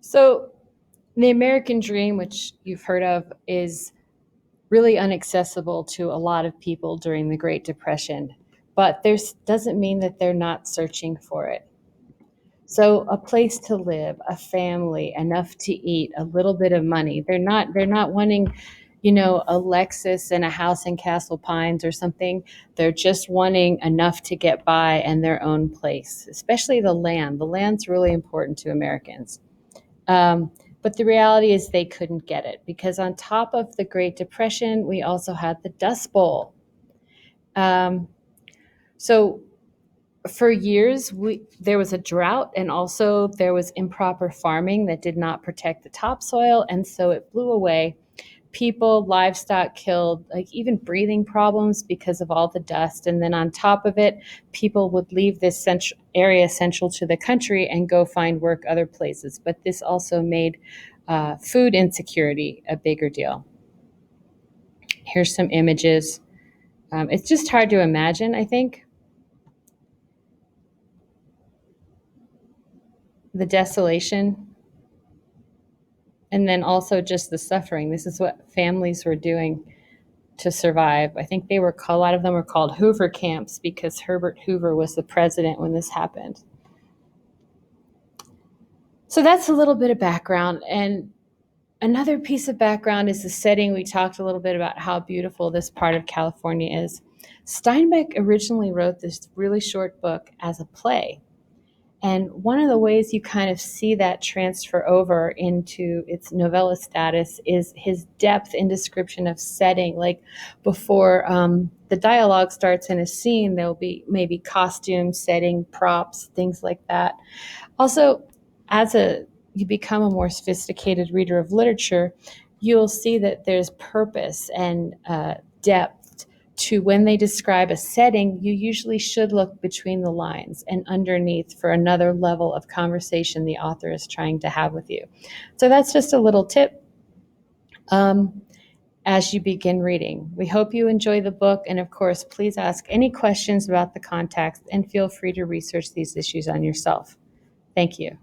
So, the American dream, which you've heard of, is really inaccessible to a lot of people during the Great Depression, but there's doesn't mean that they're not searching for it. So, a place to live, a family, enough to eat, a little bit of money. They're not wanting, a Lexus and a house in Castle Pines or something. They're just wanting enough to get by and their own place, especially the land. The land's really important to Americans. Um, but the reality is they couldn't get it because on top of the Great Depression, we also had the Dust Bowl. Um, so for years, there was a drought, and also there was improper farming that did not protect the topsoil, and so it blew away people, livestock killed, like even breathing problems because of all the dust. And then on top of it, people would leave this area central to the country and go find work other places. But this also made food insecurity a bigger deal. Here's some images. It's just hard to imagine, I think, the desolation and then also just the suffering. This is what families were doing to survive. I think a lot of them were called Hoover camps because Herbert Hoover was the president when this happened. So that's a little bit of background. And another piece of background is the setting. We talked a little bit about how beautiful this part of California is. Steinbeck originally wrote this really short book as a play. And one of the ways you kind of see that transfer over into its novella status is his depth in description of setting. Like before the dialogue starts in a scene, there'll be maybe costume, setting, props, things like that. Also, you become a more sophisticated reader of literature, you'll see that there's purpose and depth to when they describe a setting. You usually should look between the lines and underneath for another level of conversation the author is trying to have with you. So that's just a little tip as you begin reading. We hope you enjoy the book, and of course, please ask any questions about the context and feel free to research these issues on yourself. Thank you.